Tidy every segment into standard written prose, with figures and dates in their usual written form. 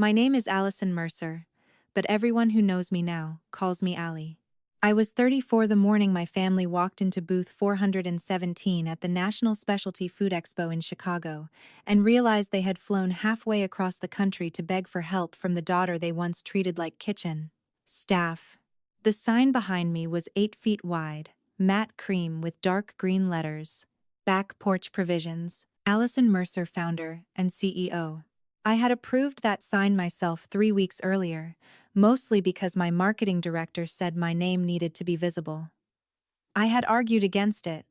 My name is Allie Mercer, but everyone who knows me now calls me Allie. I was 34 the morning my family walked into booth 417 at the National Specialty Food Expo in Chicago and realized they had flown halfway across the country to beg for help from the daughter they once treated like kitchen staff. The sign behind me was 8 feet wide, matte cream with dark green letters. Back Porch Provisions, Allie Mercer, founder and CEO. I had approved that sign myself 3 weeks earlier, mostly because my marketing director said my name needed to be visible. I had argued against it.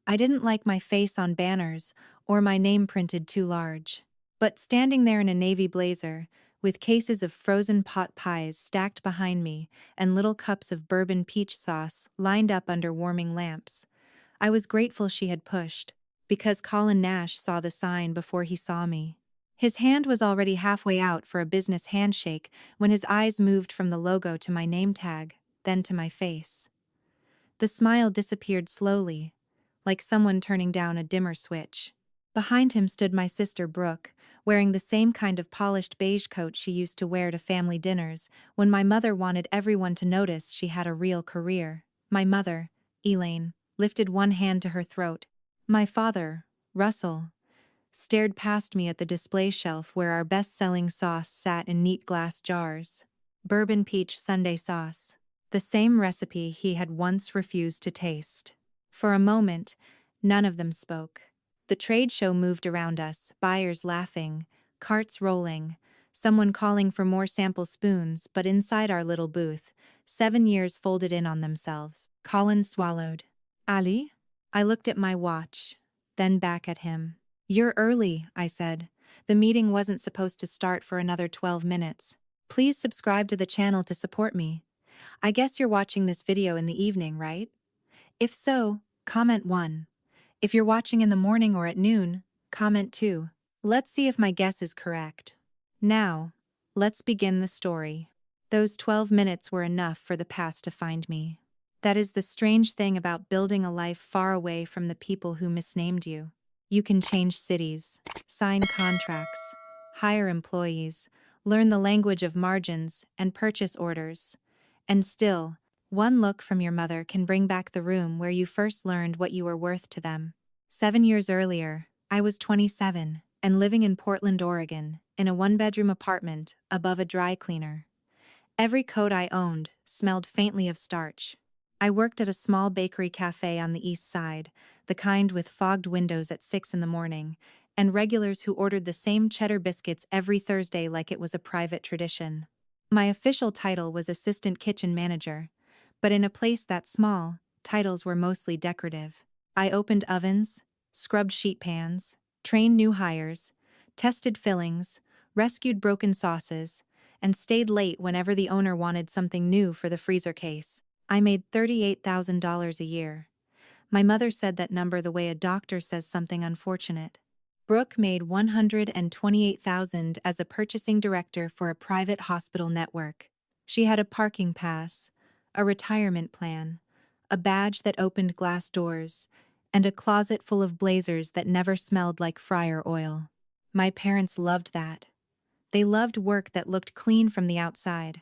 I didn't like my face on banners or my name printed too large. But standing there in a navy blazer, with cases of frozen pot pies stacked behind me and little cups of bourbon peach sauce lined up under warming lamps, I was grateful she had pushed, because Colin Nash saw the sign before he saw me. His hand was already halfway out for a business handshake when his eyes moved from the logo to my name tag, then to my face. The smile disappeared slowly, like someone turning down a dimmer switch. Behind him stood my sister Brooke, wearing the same kind of polished beige coat she used to wear to family dinners when my mother wanted everyone to notice she had a real career. My mother, Elaine, lifted one hand to her throat. My father, Russell, stared past me at the display shelf where our best-selling sauce sat in neat glass jars. Bourbon peach Sunday sauce. The same recipe he had once refused to taste. For a moment, none of them spoke. The trade show moved around us, buyers laughing, carts rolling, someone calling for more sample spoons, but inside our little booth, 7 years folded in on themselves. Colin swallowed. "Ali?" I looked at my watch, then back at him. "You're early," I said. "The meeting wasn't supposed to start for another 12 minutes. Please subscribe to the channel to support me. I guess you're watching this video in the evening, right? If so, comment 1. If you're watching in the morning or at noon, comment 2. Let's see if my guess is correct. Now, let's begin the story. Those 12 minutes were enough for the past to find me. That is the strange thing about building a life far away from the people who misnamed you. You can change cities, sign contracts, hire employees, learn the language of margins and purchase orders. And still, one look from your mother can bring back the room where you first learned what you were worth to them. 7 years earlier, I was 27 and living in Portland, Oregon, in a one-bedroom apartment above a dry cleaner. Every coat I owned smelled faintly of starch. I worked at a small bakery cafe on the east side, the kind with fogged windows at 6 in the morning, and regulars who ordered the same cheddar biscuits every Thursday like it was a private tradition. My official title was assistant kitchen manager, but in a place that small, titles were mostly decorative. I opened ovens, scrubbed sheet pans, trained new hires, tested fillings, rescued broken sauces, and stayed late whenever the owner wanted something new for the freezer case. I made $38,000 a year. My mother said that number the way a doctor says something unfortunate. Brooke made $128,000 as a purchasing director for a private hospital network. She had a parking pass, a retirement plan, a badge that opened glass doors, and a closet full of blazers that never smelled like fryer oil. My parents loved that. They loved work that looked clean from the outside.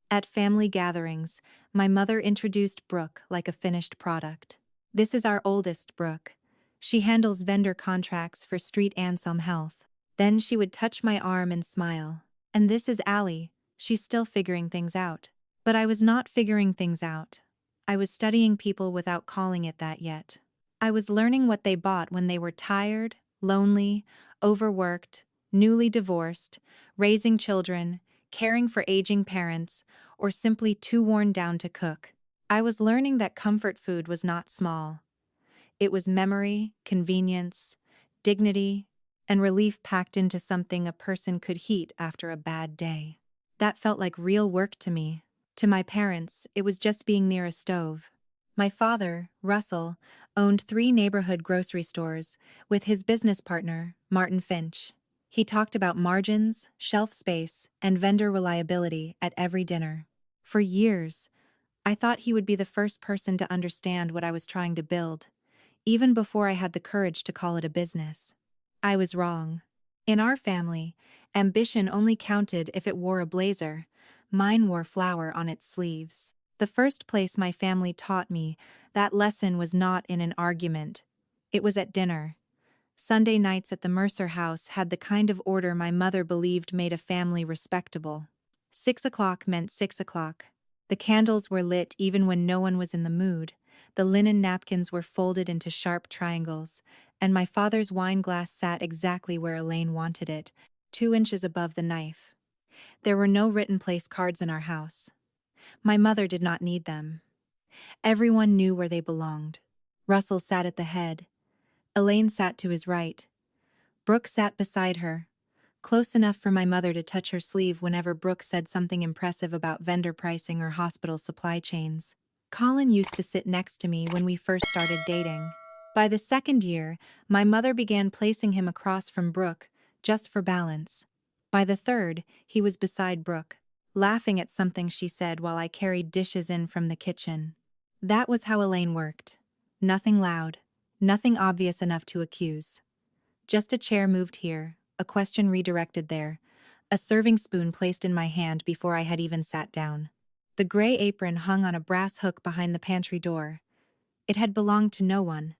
At family gatherings, my mother introduced Brooke like a finished product. "This is our oldest, Brooke. She handles vendor contracts for Street Anselm Health." Then she would touch my arm and smile. "And this is Allie. She's still figuring things out." But I was not figuring things out. I was studying people without calling it that yet. I was learning what they bought when they were tired, lonely, overworked, newly divorced, raising children, caring for aging parents, or simply too worn down to cook. I was learning that comfort food was not small. It was memory, convenience, dignity, and relief packed into something a person could heat after a bad day. That felt like real work to me. To my parents, it was just being near a stove. My father, Russell, owned 3 neighborhood grocery stores with his business partner, Martin Finch. He talked about margins, shelf space, and vendor reliability at every dinner. For years, I thought he would be the first person to understand what I was trying to build, even before I had the courage to call it a business. I was wrong. In our family, Ambition only counted if it wore a blazer. Mine wore flower on its sleeves. The first place my family taught me that lesson was not in an argument. It was at dinner. Sunday nights at the Mercer house had the kind of order my mother believed made a family respectable. 6 o'clock meant 6 o'clock. The candles were lit even when no one was in the mood. The linen napkins were folded into sharp triangles, and my father's wine glass sat exactly where Elaine wanted it, 2 inches above the knife. There were no written place cards in our house. My mother did not need them. Everyone knew where they belonged. Russell sat at the head. Elaine sat to his right. Brooke sat beside her, close enough for my mother to touch her sleeve whenever Brooke said something impressive about vendor pricing or hospital supply chains. Colin used to sit next to me when we first started dating. By the second year, my mother began placing him across from Brooke, just for balance. By the third, he was beside Brooke, laughing at something she said while I carried dishes in from the kitchen. That was how Elaine worked. Nothing loud, nothing obvious enough to accuse. Just a chair moved here, a question redirected there, a serving spoon placed in my hand before I had even sat down. The gray apron hung on a brass hook behind the pantry door. It had belonged to no one,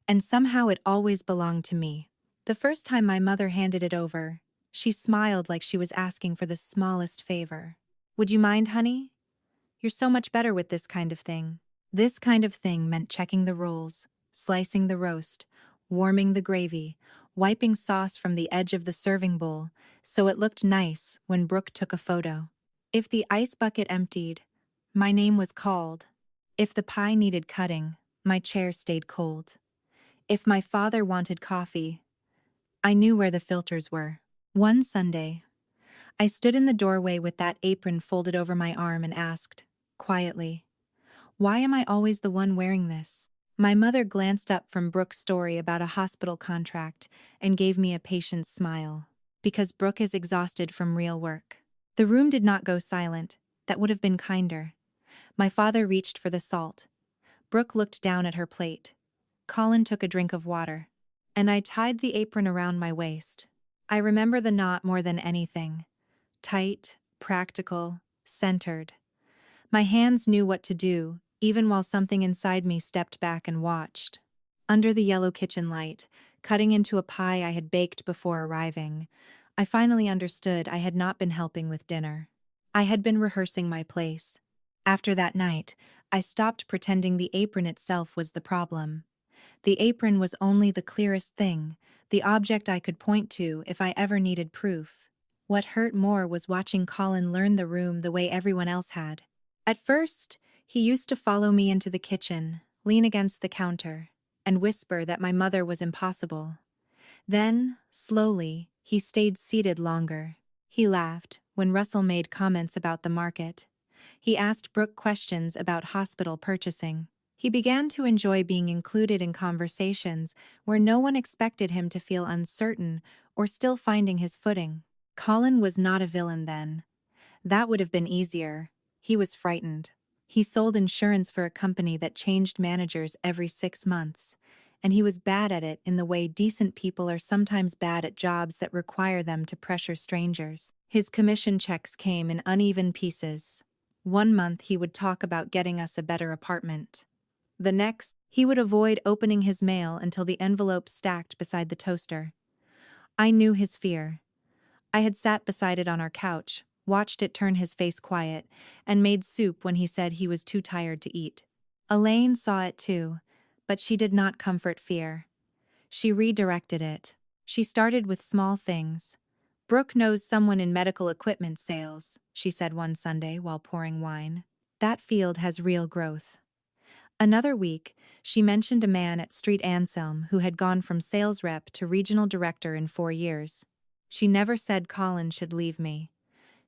and somehow it always belonged to me. The first time my mother handed it over, she smiled like she was asking for the smallest favor. "Would you mind, honey? You're so much better with this kind of thing." This kind of thing meant checking the rolls, slicing the roast, warming the gravy, wiping sauce from the edge of the serving bowl so it looked nice when Brooke took a photo. If the ice bucket emptied, my name was called. If the pie needed cutting, my chair stayed cold. If my father wanted coffee, I knew where the filters were. One Sunday, I stood in the doorway with that apron folded over my arm and asked, quietly, "Why am I always the one wearing this?" My mother glanced up from Brooke's story about a hospital contract and gave me a patient smile. Because Brooke is exhausted from real work. The room did not go silent. That would have been kinder. My father reached for the salt. Brooke looked down at her plate. Colin took a drink of water. And I tied the apron around my waist. I remember the knot more than anything. Tight, practical, centered. My hands knew what to do, even while something inside me stepped back and watched. Under the yellow kitchen light, cutting into a pie I had baked before arriving, I finally understood I had not been helping with dinner. I had been rehearsing my place. After that night, I stopped pretending the apron itself was the problem. The apron was only the clearest thing, the object I could point to if I ever needed proof. What hurt more was watching Colin learn the room the way everyone else had. At first, he used to follow me into the kitchen, lean against the counter, and whisper that my mother was impossible. Then, slowly, he stayed seated longer. He laughed when Russell made comments about the market. He asked Brooke questions about hospital purchasing. He began to enjoy being included in conversations where no one expected him to feel uncertain or still finding his footing. Colin was not a villain then. That would have been easier. He was frightened. He sold insurance for a company that changed managers every 6 months, and he was bad at it in the way decent people are sometimes bad at jobs that require them to pressure strangers. His commission checks came in uneven pieces. One month he would talk about getting us a better apartment. The next, he would avoid opening his mail until the envelope stacked beside the toaster. I knew his fear. I had sat beside it on our couch, watched it turn his face quiet, and made soup when he said he was too tired to eat. Elaine saw it too, but she did not comfort fear. She redirected it. She started with small things. "Brooke knows someone in medical equipment sales," she said one Sunday while pouring wine. "That field has real growth." Another week, she mentioned a man at Street Anselm who had gone from sales rep to regional director in 4 years. She never said Colin should leave me.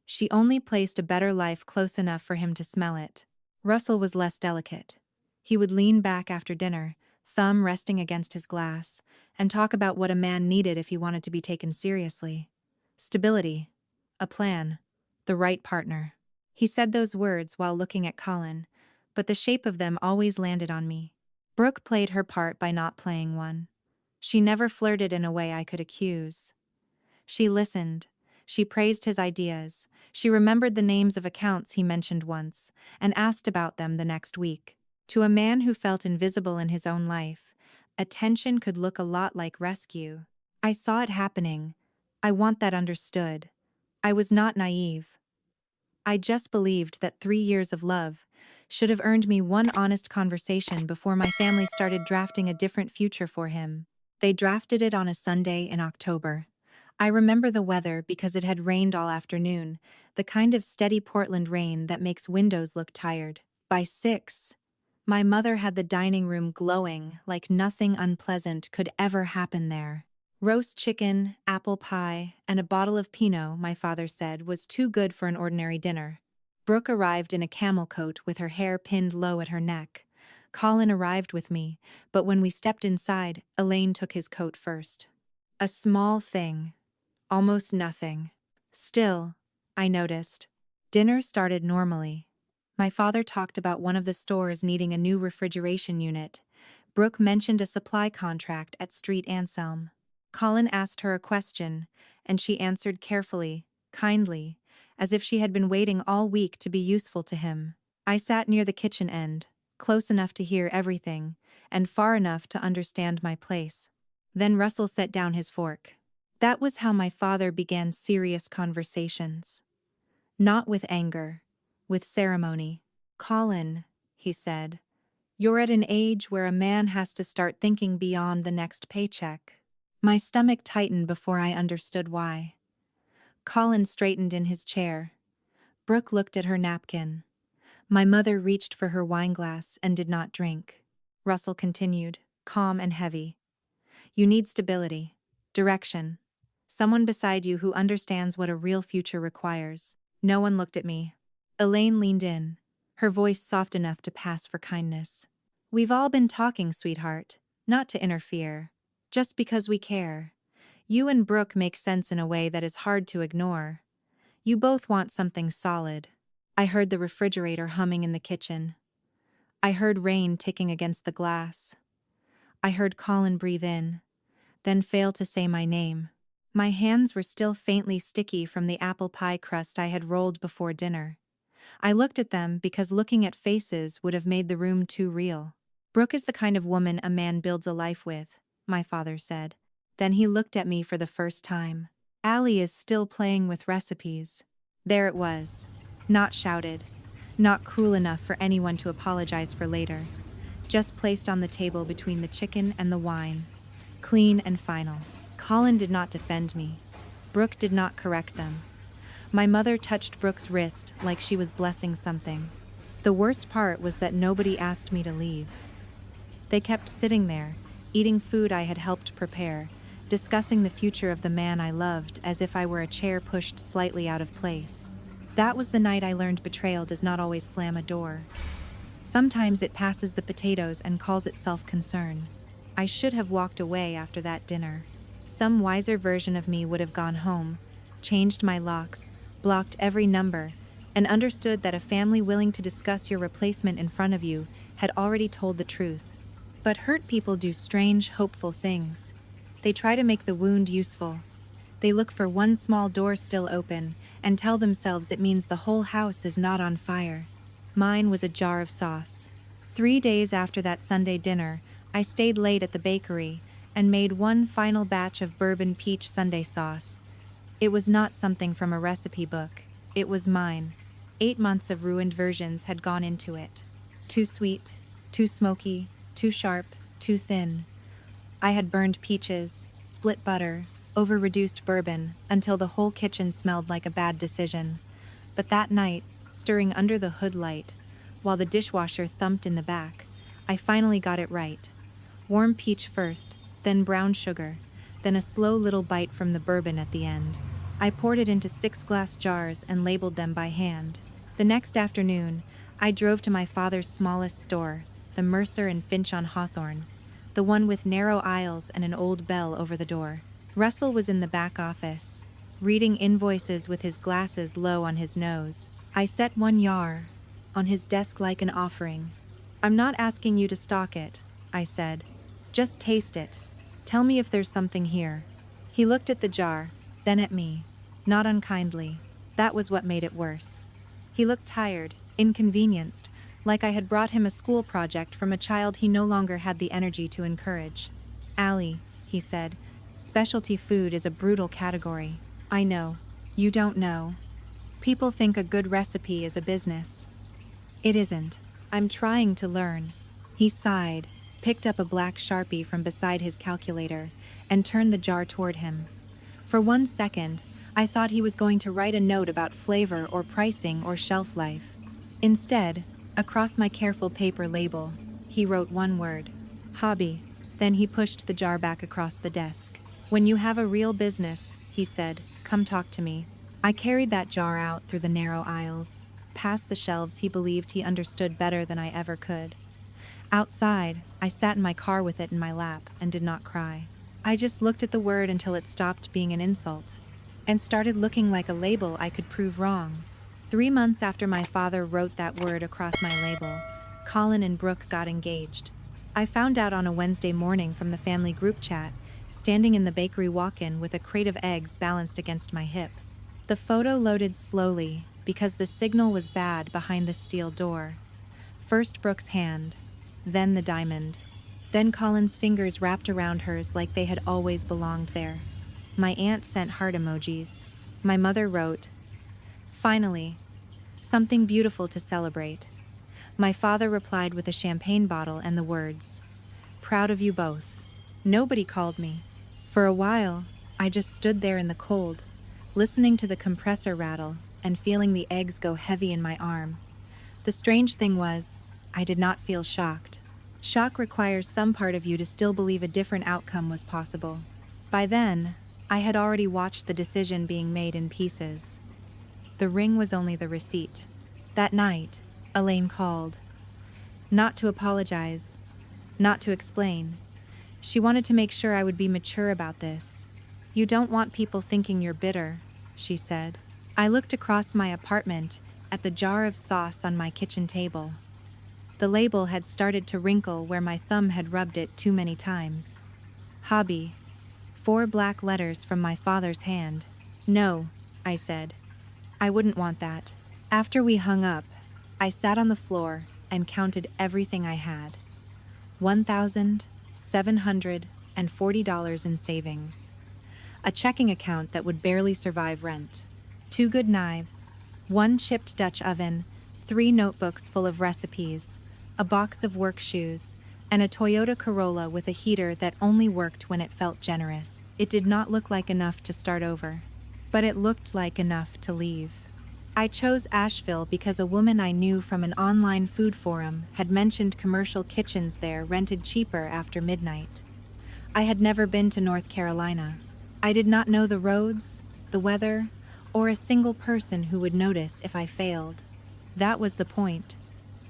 She only placed a better life close enough for him to smell it. Russell was less delicate. He would lean back after dinner, thumb resting against his glass, and talk about what a man needed if he wanted to be taken seriously. Stability. A plan. The right partner. He said those words while looking at Colin, but the shape of them always landed on me. Brooke played her part by not playing one. She never flirted in a way I could accuse. She listened, She praised his ideas. She remembered the names of accounts he mentioned once, and asked about them the next week. To a man who felt invisible in his own life, attention could look a lot like rescue. I saw it happening. I want that understood. I was not naive. I just believed that 3 years of love should have earned me one honest conversation before my family started drafting a different future for him. They drafted it on a Sunday in October. I remember the weather because it had rained all afternoon, the kind of steady Portland rain that makes windows look tired. By 6, my mother had the dining room glowing like nothing unpleasant could ever happen there. Roast chicken, apple pie, and a bottle of Pinot, my father said, was too good for an ordinary dinner. Brooke arrived in a camel coat with her hair pinned low at her neck. Colin arrived with me, but when we stepped inside, Elaine took his coat first. A small thing. Almost nothing. Still, I noticed. Dinner started normally. My father talked about one of the stores needing a new refrigeration unit. Brooke mentioned a supply contract at Street Anselm. Colin asked her a question, and she answered carefully, kindly, as if she had been waiting all week to be useful to him. I sat near the kitchen end, close enough to hear everything, and far enough to understand my place. Then Russell set down his fork. That was how my father began serious conversations. Not with anger, with ceremony. Colin, he said, you're at an age where a man has to start thinking beyond the next paycheck. My stomach tightened before I understood why. Colin straightened in his chair. Brooke looked at her napkin. My mother reached for her wineglass and did not drink. Russell continued, calm and heavy. You need stability, direction. Someone beside you who understands what a real future requires. No one looked at me. Elaine leaned in, her voice soft enough to pass for kindness. We've all been talking, sweetheart, not to interfere. Just because we care. You and Brooke make sense in a way that is hard to ignore. You both want something solid. I heard the refrigerator humming in the kitchen. I heard rain ticking against the glass. I heard Colin breathe in, then fail to say my name. My hands were still faintly sticky from the apple pie crust I had rolled before dinner. I looked at them because looking at faces would have made the room too real. Brooke is the kind of woman a man builds a life with, my father said. Then he looked at me for the first time. Allie is still playing with recipes. There it was. Not shouted. Not cruel enough for anyone to apologize for later. Just placed on the table between the chicken and the wine. Clean and final. Colin did not defend me. Brooke did not correct them. My mother touched Brooke's wrist like she was blessing something. The worst part was that nobody asked me to leave. They kept sitting there, eating food I had helped prepare, discussing the future of the man I loved as if I were a chair pushed slightly out of place. That was the night I learned betrayal does not always slam a door. Sometimes it passes the potatoes and calls itself concern. I should have walked away after that dinner. Some wiser version of me would have gone home, changed my locks, blocked every number, and understood that a family willing to discuss your replacement in front of you had already told the truth. But hurt people do strange, hopeful things. They try to make the wound useful. They look for one small door still open and tell themselves it means the whole house is not on fire. Mine was a jar of sauce. 3 days after that Sunday dinner, I stayed late at the bakery and made one final batch of bourbon peach sundae sauce. It was not something from a recipe book. It was mine. 8 months of ruined versions had gone into it. Too sweet, too smoky, too sharp, too thin. I had burned peaches, split butter, over-reduced bourbon, until the whole kitchen smelled like a bad decision. But that night, stirring under the hood light, while the dishwasher thumped in the back, I finally got it right. Warm peach first, then brown sugar, then a slow little bite from the bourbon at the end. I poured it into 6 glass jars and labeled them by hand. The next afternoon, I drove to my father's smallest store, the Mercer and Finch on Hawthorne, the one with narrow aisles and an old bell over the door. Russell was in the back office, reading invoices with his glasses low on his nose. I set 1 jar on his desk like an offering. I'm not asking you to stock it, I said. Just taste it. Tell me if there's something here. He looked at the jar, then at me. Not unkindly. That was what made it worse. He looked tired, inconvenienced, like I had brought him a school project from a child he no longer had the energy to encourage. "Allie," he said, "specialty food is a brutal category. I know. You don't know. People think a good recipe is a business. It isn't. I'm trying to learn." He sighed, picked up a black Sharpie from beside his calculator, and turned the jar toward him. For 1 second, I thought he was going to write a note about flavor or pricing or shelf life. Instead, across my careful paper label, he wrote one word: hobby. Then he pushed the jar back across the desk. "When you have a real business," he said, "come talk to me." I carried that jar out through the narrow aisles, past the shelves he believed he understood better than I ever could. Outside, I sat in my car with it in my lap and did not cry. I just looked at the word until it stopped being an insult, and started looking like a label I could prove wrong. 3 months after my father wrote that word across my label, Colin and Brooke got engaged. I found out on a Wednesday morning from the family group chat, standing in the bakery walk-in with a crate of eggs balanced against my hip. The photo loaded slowly because the signal was bad behind the steel door. First Brooke's hand, then the diamond, then Colin's fingers wrapped around hers like they had always belonged there. My aunt sent heart emojis. My mother wrote, "Finally, something beautiful to celebrate." My father replied with a champagne bottle and the words, "Proud of you both." Nobody called me. For a while, I just stood there in the cold, listening to the compressor rattle and feeling the eggs go heavy in my arm. The strange thing was, I did not feel shocked. Shock requires some part of you to still believe a different outcome was possible. By then, I had already watched the decision being made in pieces. The ring was only the receipt. That night, Elaine called. Not to apologize, not to explain. She wanted to make sure I would be mature about this. "You don't want people thinking you're bitter," she said. I looked across my apartment at the jar of sauce on my kitchen table. The label had started to wrinkle where my thumb had rubbed it too many times. Hobby. 4 black letters from my father's hand. "No," I said. "I wouldn't want that." After we hung up, I sat on the floor and counted everything I had. $1,740 in savings. A checking account that would barely survive rent. 2 good knives, 1 chipped Dutch oven, 3 notebooks full of recipes, a box of work shoes, and a Toyota Corolla with a heater that only worked when it felt generous. It did not look like enough to start over, but it looked like enough to leave. I chose Asheville because a woman I knew from an online food forum had mentioned commercial kitchens there rented cheaper after midnight. I had never been to North Carolina. I did not know the roads, the weather, or a single person who would notice if I failed. That was the point.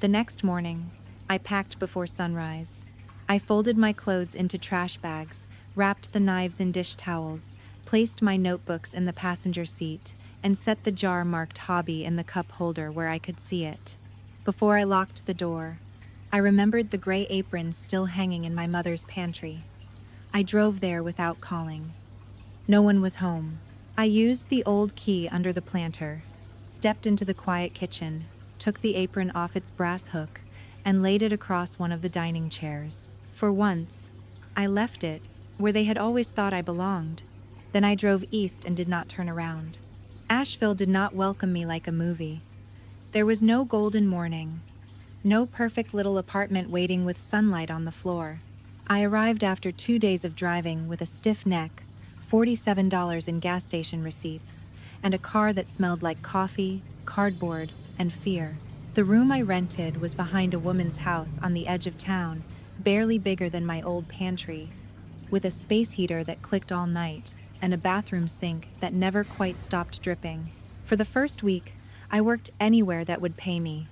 The next morning, I packed before sunrise. I folded my clothes into trash bags, wrapped the knives in dish towels, placed my notebooks in the passenger seat, and set the jar marked hobby in the cup holder where I could see it. Before I locked the door, I remembered the gray apron still hanging in my mother's pantry. I drove there without calling. No one was home. I used the old key under the planter, stepped into the quiet kitchen, took the apron off its brass hook, and laid it across one of the dining chairs. For once, I left it where they had always thought I belonged. Then I drove east and did not turn around. Asheville did not welcome me like a movie. There was no golden morning, no perfect little apartment waiting with sunlight on the floor. I arrived after 2 days of driving with a stiff neck, $47 in gas station receipts, and a car that smelled like coffee, cardboard, and fear. The room I rented was behind a woman's house on the edge of town, barely bigger than my old pantry, with a space heater that clicked all night, and a bathroom sink that never quite stopped dripping. For the first week, I worked anywhere that would pay me.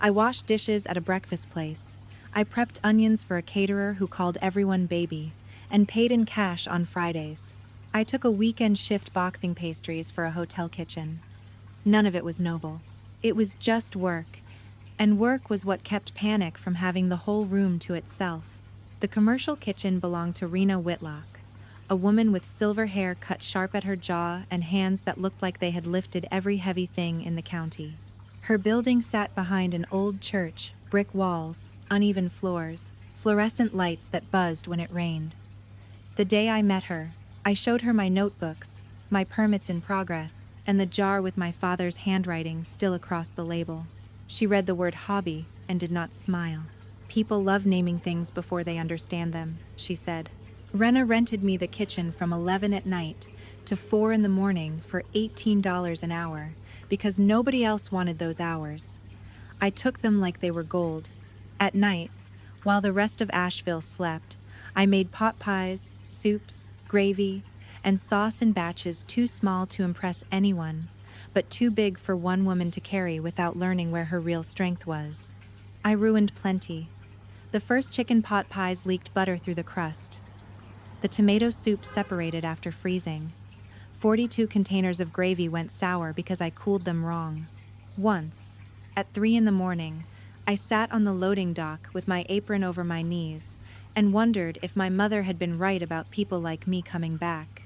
I washed dishes at a breakfast place. I prepped onions for a caterer who called everyone baby, and paid in cash on Fridays. I took a weekend shift boxing pastries for a hotel kitchen. None of it was noble. It was just work, and work was what kept panic from having the whole room to itself. The commercial kitchen belonged to Rena Whitlock, a woman with silver hair cut sharp at her jaw and hands that looked like they had lifted every heavy thing in the county. Her building sat behind an old church, brick walls, uneven floors, fluorescent lights that buzzed when it rained. The day I met her, I showed her my notebooks, my permits in progress, and the jar with my father's handwriting still across the label. She read the word hobby and did not smile. "People love naming things before they understand them," she said. Rena rented me the kitchen from 11 at night to 4 in the morning for $18 an hour because nobody else wanted those hours. I took them like they were gold. At night, while the rest of Asheville slept, I made pot pies, soups, gravy, and sauce in batches too small to impress anyone, but too big for one woman to carry without learning where her real strength was. I ruined plenty. The first chicken pot pies leaked butter through the crust. The tomato soup separated after freezing. 42 containers of gravy went sour because I cooled them wrong. Once, at 3 in the morning, I sat on the loading dock with my apron over my knees and wondered if my mother had been right about people like me coming back.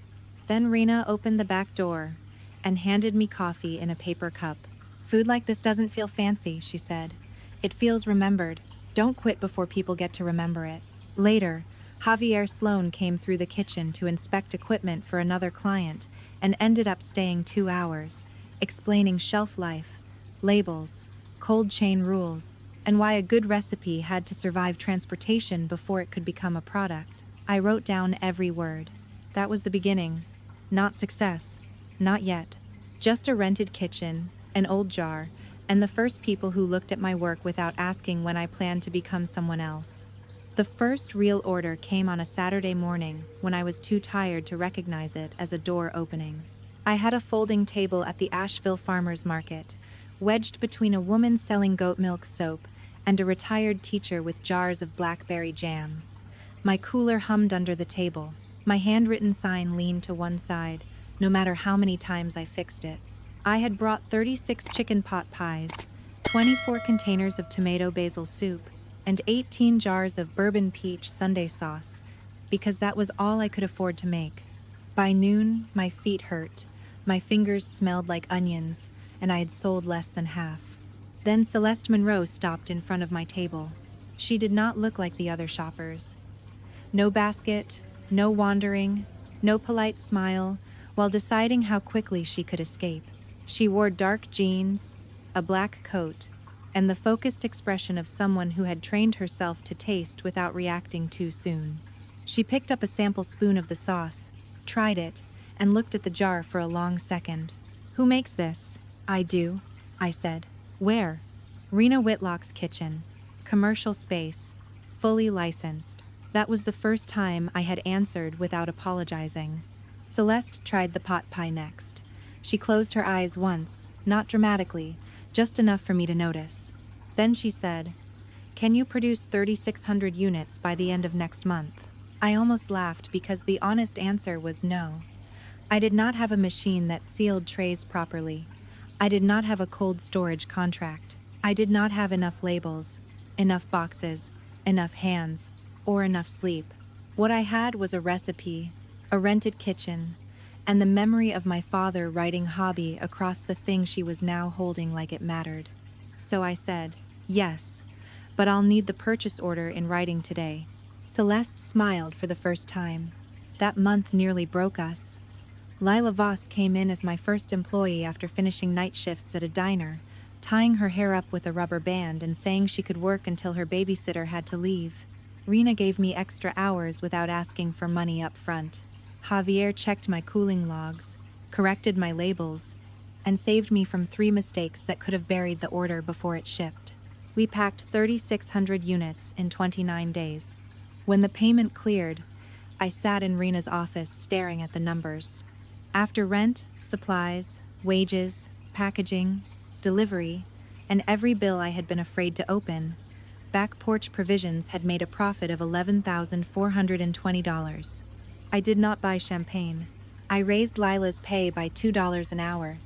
Then Rena opened the back door and handed me coffee in a paper cup. "Food like this doesn't feel fancy," she said. "It feels remembered. Don't quit before people get to remember it." Later, Javier Sloan came through the kitchen to inspect equipment for another client and ended up staying 2 hours, explaining shelf life, labels, cold chain rules, and why a good recipe had to survive transportation before it could become a product. I wrote down every word. That was the beginning. Not success. Not yet. Just a rented kitchen, an old jar, and the first people who looked at my work without asking when I planned to become someone else. The first real order came on a Saturday morning when I was too tired to recognize it as a door opening. I had a folding table at the Asheville Farmers Market, wedged between a woman selling goat milk soap and a retired teacher with jars of blackberry jam. My cooler hummed under the table. My handwritten sign leaned to one side, no matter how many times I fixed it. I had brought 36 chicken pot pies, 24 containers of tomato basil soup, and 18 jars of bourbon peach sundae sauce, because that was all I could afford to make. By noon, my feet hurt, my fingers smelled like onions, and I had sold less than half. Then Celeste Monroe stopped in front of my table. She did not look like the other shoppers. No basket, no wandering, no polite smile, while deciding how quickly she could escape. She wore dark jeans, a black coat, and the focused expression of someone who had trained herself to taste without reacting too soon. She picked up a sample spoon of the sauce, tried it, and looked at the jar for a long second. "Who makes this?" "I do," I said. "Where?" "Rena Whitlock's kitchen. Commercial space. Fully licensed." That was the first time I had answered without apologizing. Celeste tried the pot pie next. She closed her eyes once, not dramatically, just enough for me to notice. Then she said, "Can you produce 3,600 units by the end of next month?" I almost laughed because the honest answer was no. I did not have a machine that sealed trays properly. I did not have a cold storage contract. I did not have enough labels, enough boxes, enough hands, or enough sleep. What I had was a recipe, a rented kitchen, and the memory of my father writing hobby across the thing she was now holding like it mattered. So I said, "Yes, but I'll need the purchase order in writing today." Celeste smiled for the first time. That month nearly broke us. Lila Voss came in as my first employee after finishing night shifts at a diner, tying her hair up with a rubber band and saying she could work until her babysitter had to leave. Rena gave me extra hours without asking for money up front. Javier checked my cooling logs, corrected my labels, and saved me from 3 mistakes that could have buried the order before it shipped. We packed 3,600 units in 29 days. When the payment cleared, I sat in Rena's office staring at the numbers. After rent, supplies, wages, packaging, delivery, and every bill I had been afraid to open, Back Porch Provisions had made a profit of $11,420. I did not buy champagne. I raised Lila's pay by $2 an hour,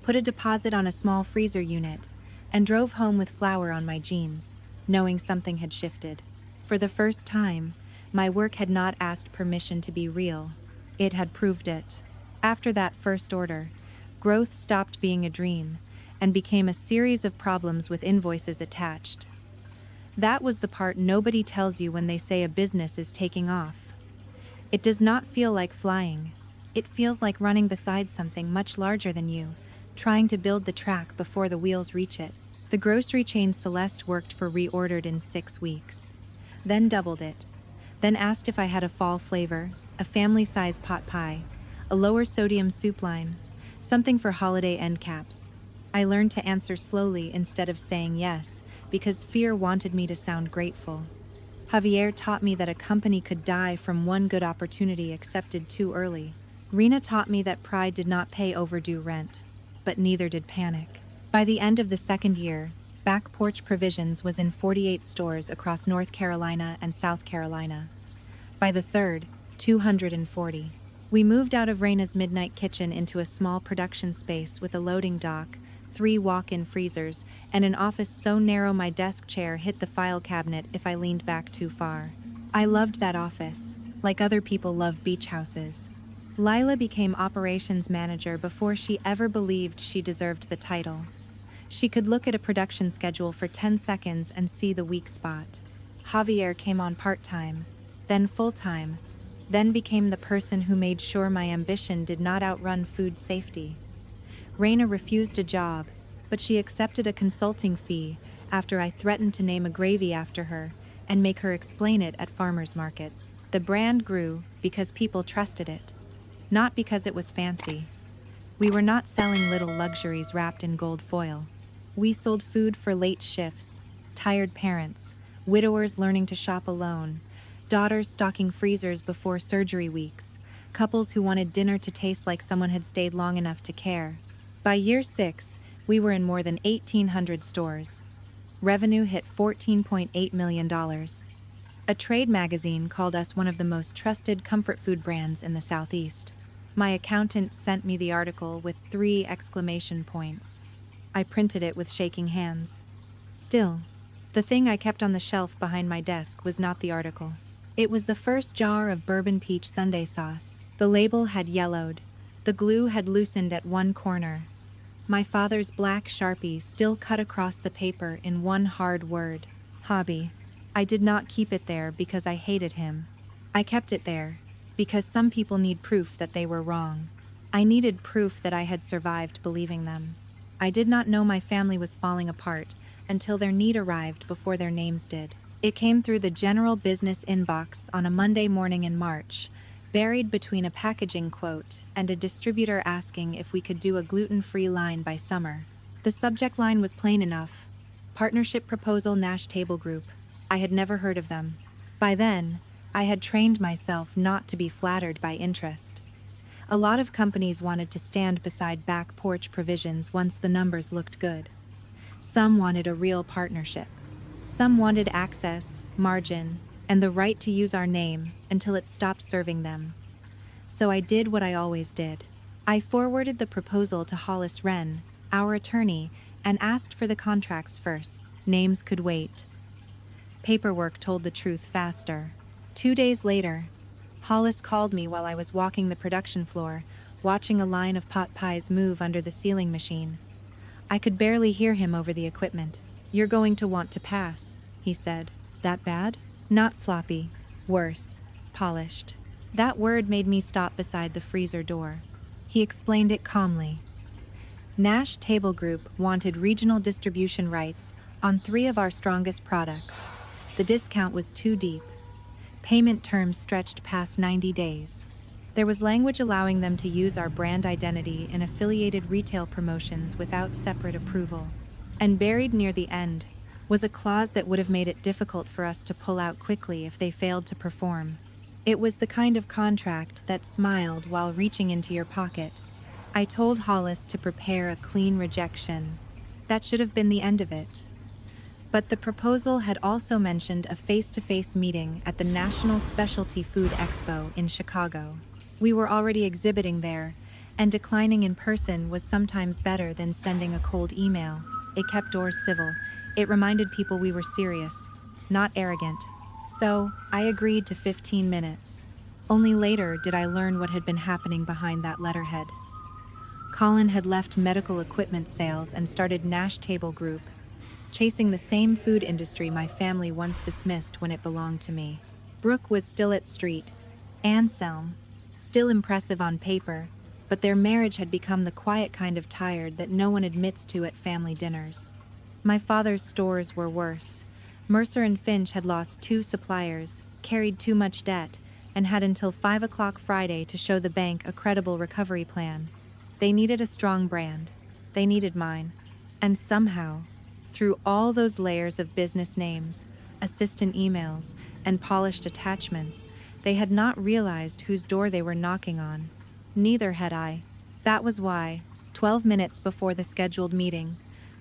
put a deposit on a small freezer unit, and drove home with flour on my jeans, knowing something had shifted. For the first time, my work had not asked permission to be real. It had proved it. After that first order, growth stopped being a dream and became a series of problems with invoices attached. That was the part nobody tells you when they say a business is taking off. It does not feel like flying. It feels like running beside something much larger than you, trying to build the track before the wheels reach it. The grocery chain Celeste worked for reordered in 6 weeks, then doubled it, then asked if I had a fall flavor, a family-size pot pie, a lower sodium soup line, something for holiday end caps. I learned to answer slowly instead of saying yes, because fear wanted me to sound grateful. Javier taught me that a company could die from one good opportunity accepted too early. Rena taught me that pride did not pay overdue rent, but neither did panic. By the end of the second year, Back Porch Provisions was in 48 stores across North Carolina and South Carolina. By the third, 240. We moved out of Rena's midnight kitchen into a small production space with a loading dock, 3 walk-in freezers, and an office so narrow my desk chair hit the file cabinet if I leaned back too far. I loved that office, like other people love beach houses. Lila became operations manager before she ever believed she deserved the title. She could look at a production schedule for 10 seconds and see the weak spot. Javier came on part-time, then full-time, then became the person who made sure my ambition did not outrun food safety. Rena refused a job, but she accepted a consulting fee after I threatened to name a gravy after her and make her explain it at farmers markets. The brand grew because people trusted it, not because it was fancy. We were not selling little luxuries wrapped in gold foil. We sold food for late shifts, tired parents, widowers learning to shop alone, daughters stocking freezers before surgery weeks, couples who wanted dinner to taste like someone had stayed long enough to care. By year 6, we were in more than 1,800 stores. Revenue hit $14.8 million. A trade magazine called us one of the most trusted comfort food brands in the Southeast. My accountant sent me the article with 3 exclamation points. I printed it with shaking hands. Still, the thing I kept on the shelf behind my desk was not the article. It was the first jar of bourbon peach sundae sauce. The label had yellowed. The glue had loosened at one corner. My father's black Sharpie still cut across the paper in one hard word: hobby. I did not keep it there because I hated him. I kept it there because some people need proof that they were wrong. I needed proof that I had survived believing them. I did not know my family was falling apart until their need arrived before their names did. It came through the general business inbox on a Monday morning in March, buried between a packaging quote and a distributor asking if we could do a gluten-free line by summer. The subject line was plain enough: Partnership Proposal Nash Table Group. I had never heard of them. By then, I had trained myself not to be flattered by interest. A lot of companies wanted to stand beside Back Porch Provisions once the numbers looked good. Some wanted a real partnership. Some wanted access, margin, and the right to use our name until it stopped serving them. So I did what I always did. I forwarded the proposal to Hollis Wren, our attorney, and asked for the contracts first. Names could wait. Paperwork told the truth faster. 2 days later, Hollis called me while I was walking the production floor, watching a line of pot pies move under the sealing machine. I could barely hear him over the equipment. "You're going to want to pass," he said. "That bad?" "Not sloppy. Worse. Polished." That word made me stop beside the freezer door. He explained it calmly. Nash Table Group wanted regional distribution rights on 3 of our strongest products. The discount was too deep. Payment terms stretched past 90 days. There was language allowing them to use our brand identity in affiliated retail promotions without separate approval. And buried near the end was a clause that would have made it difficult for us to pull out quickly if they failed to perform. It was the kind of contract that smiled while reaching into your pocket. I told Hollis to prepare a clean rejection. That should have been the end of it. But the proposal had also mentioned a face-to-face meeting at the National Specialty Food Expo in Chicago. We were already exhibiting there, and declining in person was sometimes better than sending a cold email. It kept doors civil. It reminded people we were serious, not arrogant. So, I agreed to 15 minutes. Only later did I learn what had been happening behind that letterhead. Colin had left medical equipment sales and started Nash Table Group, chasing the same food industry my family once dismissed when it belonged to me. Brooke was still at Street. Anselm, still impressive on paper, but their marriage had become the quiet kind of tired that no one admits to at family dinners. My father's stores were worse. Mercer and Finch had lost 2 suppliers, carried too much debt, and had until 5 o'clock Friday to show the bank a credible recovery plan. They needed a strong brand. They needed mine. And somehow, through all those layers of business names, assistant emails, and polished attachments, they had not realized whose door they were knocking on. Neither had I. That was why, 12 minutes before the scheduled meeting,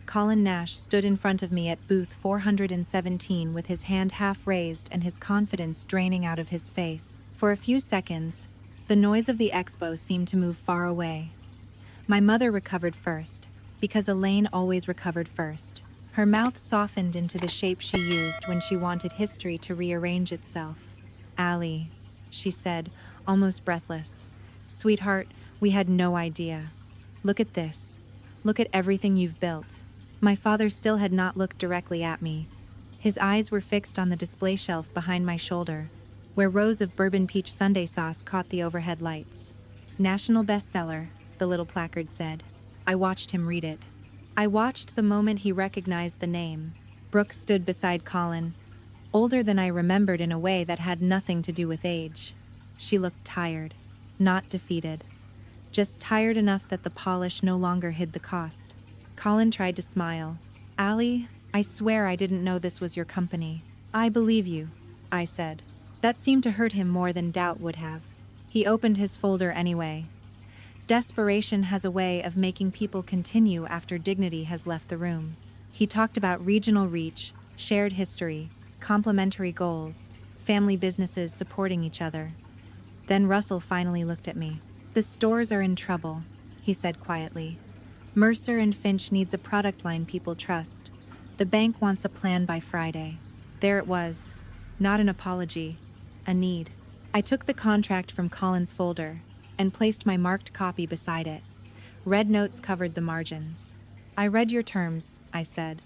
Colin Nash stood in front of me at booth 417 with his hand half raised and his confidence draining out of his face. For a few seconds, the noise of the expo seemed to move far away. My mother recovered first, because Elaine always recovered first. Her mouth softened into the shape she used when she wanted history to rearrange itself. "Allie," she said, almost breathless. "Sweetheart, we had no idea. Look at this. Look at everything you've built." My father still had not looked directly at me. His eyes were fixed on the display shelf behind my shoulder, where rows of bourbon peach sundae sauce caught the overhead lights. "National bestseller," the little placard said. I watched him read it. I watched the moment he recognized the name. Brooke stood beside Colin, older than I remembered in a way that had nothing to do with age. She looked tired, not defeated. Just tired enough that the polish no longer hid the cost. Colin tried to smile. "Allie, I swear I didn't know this was your company." "I believe you," I said. That seemed to hurt him more than doubt would have. He opened his folder anyway. Desperation has a way of making people continue after dignity has left the room. He talked about regional reach, shared history, complementary goals, family businesses supporting each other. Then Russell finally looked at me. "The stores are in trouble," he said quietly. "Mercer and Finch needs a product line people trust. The bank wants a plan by Friday." There it was. Not an apology. A need. I took the contract from Colin's folder and placed my marked copy beside it. Red notes covered the margins. "I read your terms," I said.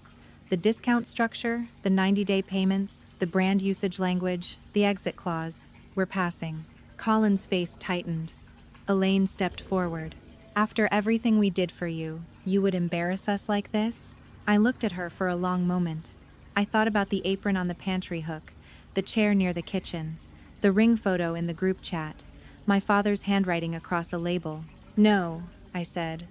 "The discount structure, the 90-day payments, the brand usage language, the exit clause. We're passing." Colin's face tightened. Elaine stepped forward. "After everything we did for you, you would embarrass us like this?" I looked at her for a long moment. I thought about the apron on the pantry hook, the chair near the kitchen, the ring photo in the group chat, my father's handwriting across a label. "No," I said.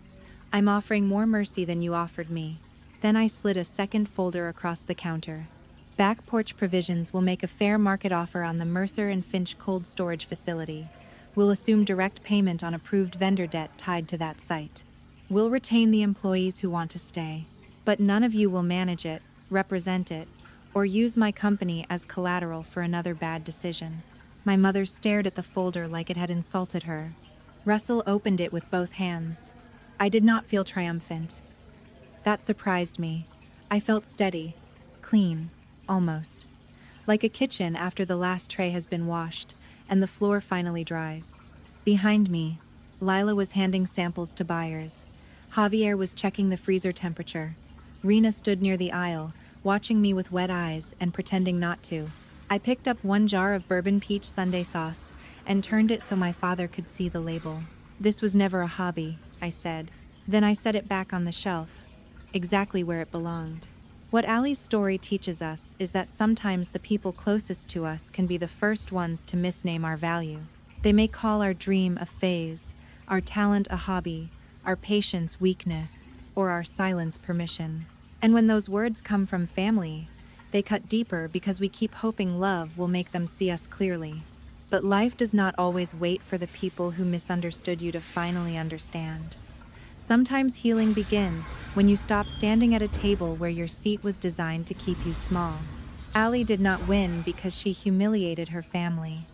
"I'm offering more mercy than you offered me." Then I slid a second folder across the counter. "Back Porch Provisions will make a fair market offer on the Mercer and Finch cold storage facility. We'll assume direct payment on approved vendor debt tied to that site. We'll retain the employees who want to stay. But none of you will manage it, represent it, or use my company as collateral for another bad decision." My mother stared at the folder like it had insulted her. Russell opened it with both hands. I did not feel triumphant. That surprised me. I felt steady, clean, almost. Like a kitchen after the last tray has been washed, and the floor finally dries. Behind me, Lila was handing samples to buyers. Javier was checking the freezer temperature. Rena stood near the aisle, watching me with wet eyes and pretending not to. I picked up 1 jar of bourbon peach sundae sauce and turned it so my father could see the label. "This was never a hobby," I said. Then I set it back on the shelf, exactly where it belonged. What Allie's story teaches us is that sometimes the people closest to us can be the first ones to misname our value. They may call our dream a phase, our talent a hobby, our patience weakness, or our silence permission. And when those words come from family, they cut deeper because we keep hoping love will make them see us clearly. But life does not always wait for the people who misunderstood you to finally understand. Sometimes healing begins when you stop standing at a table where your seat was designed to keep you small. Allie did not win because she humiliated her family.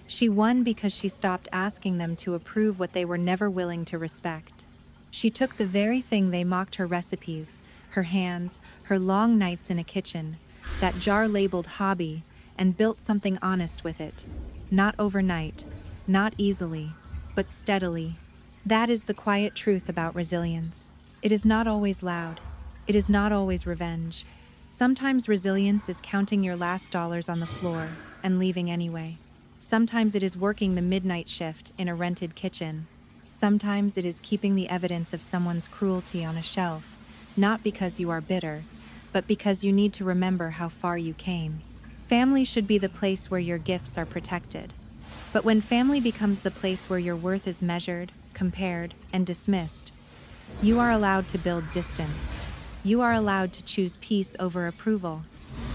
She won because she stopped asking them to approve what they were never willing to respect. She took the very thing they mocked, her recipes, her hands, her long nights in a kitchen, that jar labeled hobby, and built something honest with it. Not overnight, not easily, but steadily. That is the quiet truth about resilience. It is not always loud. It is not always revenge. Sometimes resilience is counting your last dollars on the floor and leaving anyway. Sometimes it is working the midnight shift in a rented kitchen. Sometimes it is keeping the evidence of someone's cruelty on a shelf, not because you are bitter, but because you need to remember how far you came. Family should be the place where your gifts are protected. But when family becomes the place where your worth is measured, compared, and dismissed, you are allowed to build distance. You are allowed to choose peace over approval.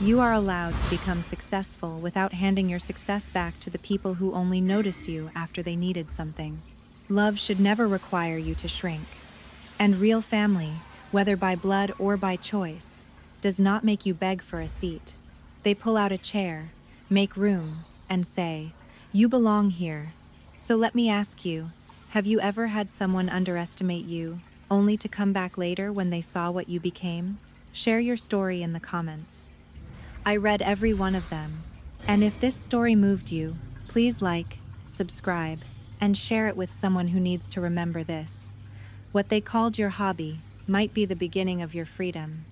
You are allowed to become successful without handing your success back to the people who only noticed you after they needed something. Love should never require you to shrink. And real family, whether by blood or by choice, does not make you beg for a seat. They pull out a chair, make room, and say, "You belong here." So let me ask you, have you ever had someone underestimate you, only to come back later when they saw what you became? Share your story in the comments. I read every one of them. And if this story moved you, please like, subscribe, and share it with someone who needs to remember this. What they called your hobby might be the beginning of your freedom.